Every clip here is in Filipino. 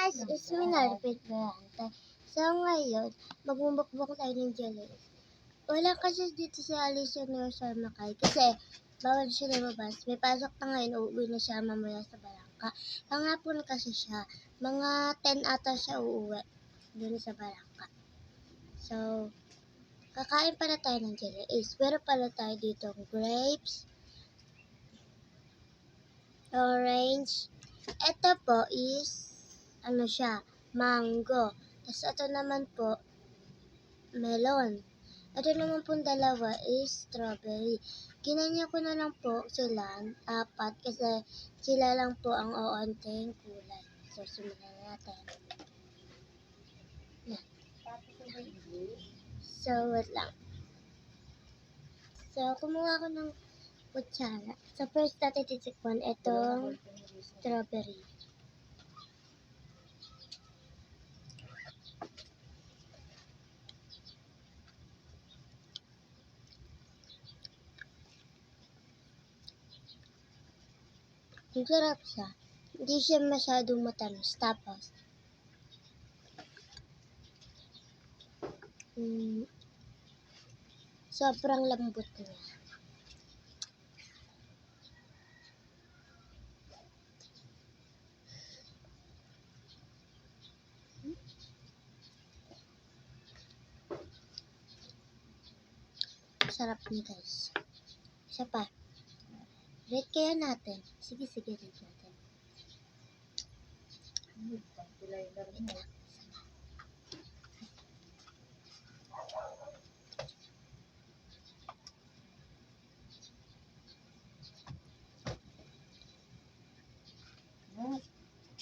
guys, it's me Narpit Berante. So ngayon, magmumukbang tayo ng jelly. Wala kasi dito si Alicia ni Sir Makay kasi bawal siya lumabas. May pasok na ngayon, uuwi na siya mamaya sa Barangka. Pangapon kasi siya. Mga 10 ata siya uuwi dun sa Barangka. So, kakain pala tayo ng jelly. Pero pala tayo dito grapes, orange. Ito po is mango. Tapos ito naman po, melon. Ito naman po dalawa is strawberry. Ginanya ko na lang po sila, 4, kasi sila lang po ang oonting kulay. So, simulan na natin. Yan. So, wait lang. So, kumuha ko ng kutsara. So, first natin titikman itong strawberry. Ang sarap siya. Hindi siya masyadong matamis. Tapos, sobrang lambot niya. Sarap niya guys. Isa pa. Rate kaya natin. Sige, rate natin.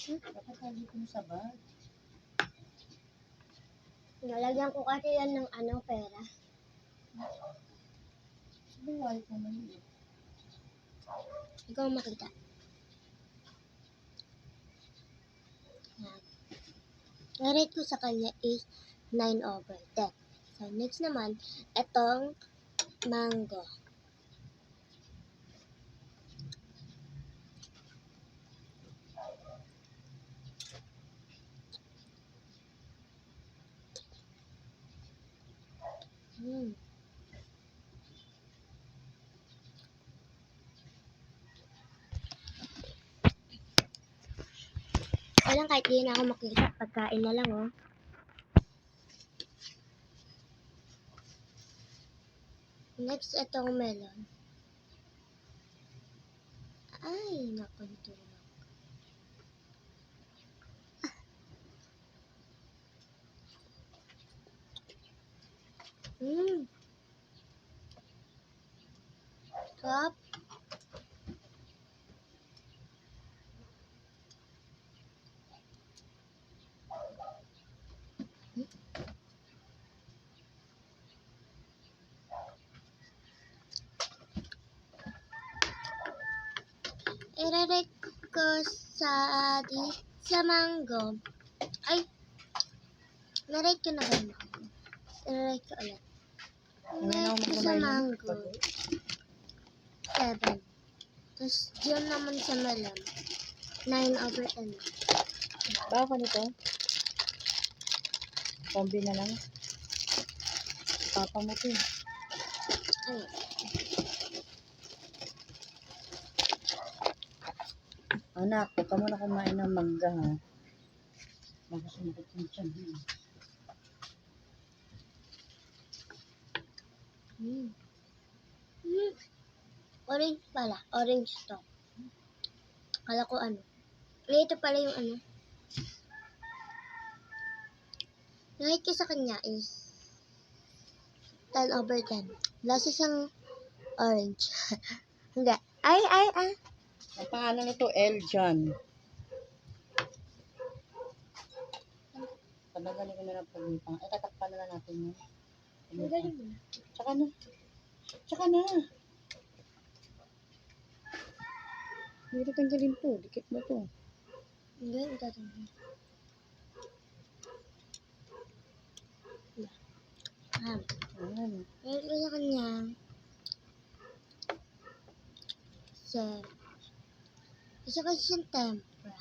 Dapat lagi ko sa bag. Nalagyan ko kasi yan ng pera. Buhay ko man yun. Ikaw makita. Yan. Rate ko sa kanya is 9/10. So, next naman, itong mango. Walang kahit di na ako makita. Pagkain na lang, oh. Next, itong melon. Ay, nakantulog. Sarap. I-rate ko sa mango. Ay, na-rate ko na ba yung mango? I-rate ko ulit. I-rate ko sa mango 7. Tapos yun naman sa melon 9/10. Baka nito? Kombi na lang. Papa mo to. Ay, Anak, huwag ka muna kumain ng mangga, ha? Baka sumakit yung tiyan, ha? Orange pala. Orange to. Kala ko ito pala yung Nakit ko sa kanya is 10/10. Lasa siyang orange. Hindi. Ay. Ang pangalan nito, Eljan. Panagalin ko na lang pagmipang. Ay, tatakpan na lang natin yun. Magaling mo. Tsaka na. Hindi tanggalin to. Dikit mo to. Hindi, ang galing. Ayan. Nakit ko sa kanya isa kasi siyang tempura.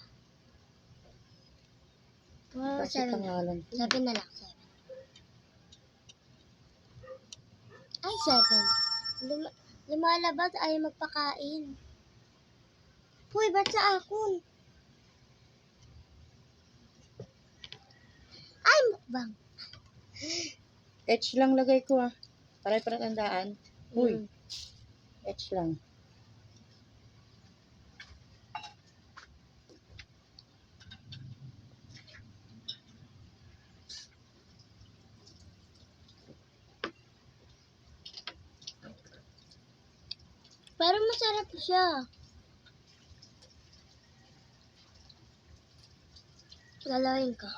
Oh, Kasi 7. pangalan ko. 7 na lang, 7. Ay, 7. Lumalabas ay magpakain. Hoy, ba't sa akon? Ay, mukbang. H lang lagay ko ah. Para tandaan. Uy, Mm. H lang. Pero masarap siya. Lalawin ko.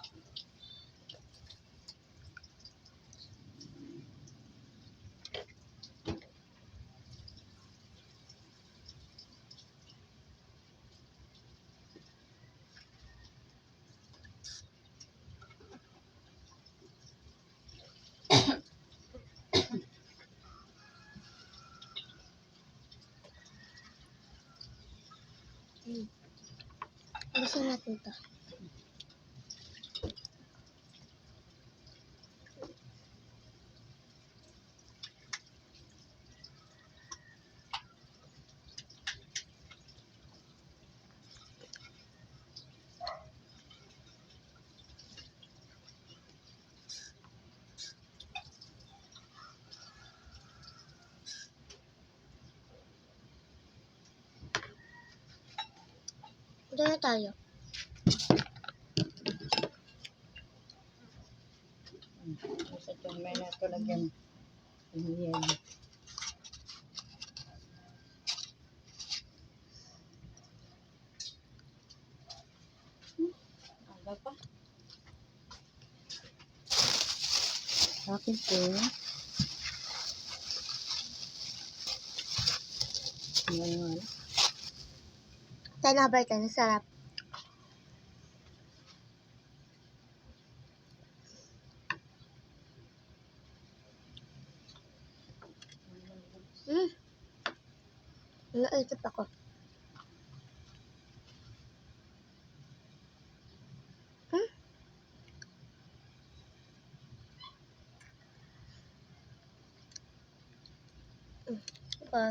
Gusto natin to. Ito na tayo. Sa itong may natulagyan. Ayan. Aga pa. Akin po. Ayan. 10 over 10. Sarap. Naisip ako. Diba?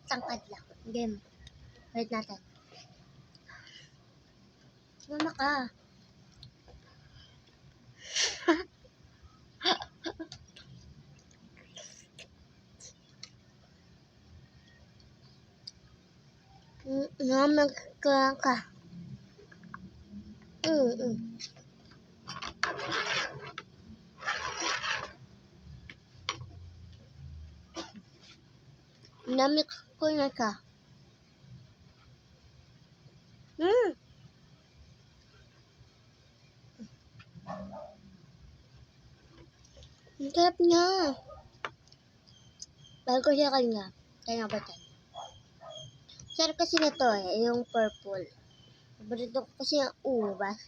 Tangkad lang. Game. Wait natin. Mama ka. Mama ka. Namik ko na ka. Ang sarap niya. Bago siya kanya. Kaya ba tayo? Sarap kasi na to eh. Yung purple. Paborito ko kasi yung ubas.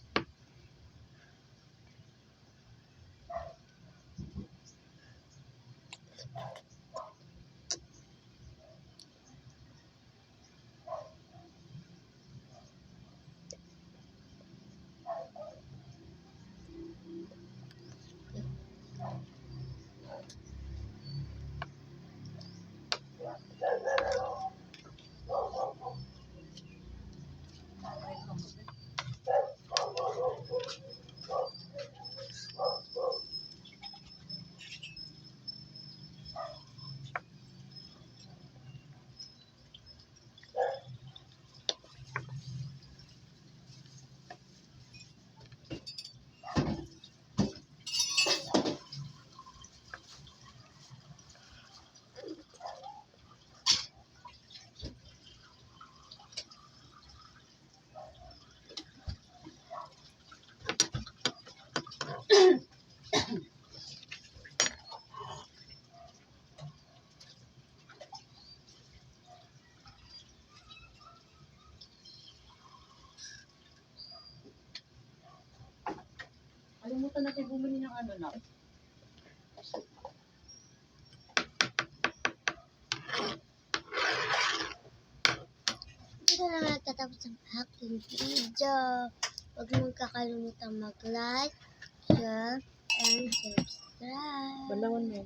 nakalimutan natin bumili ng ano na. Dito na nagtatapos ang aking video. Huwag mong kakalimutan mag-like, share, and subscribe. Balawan mo.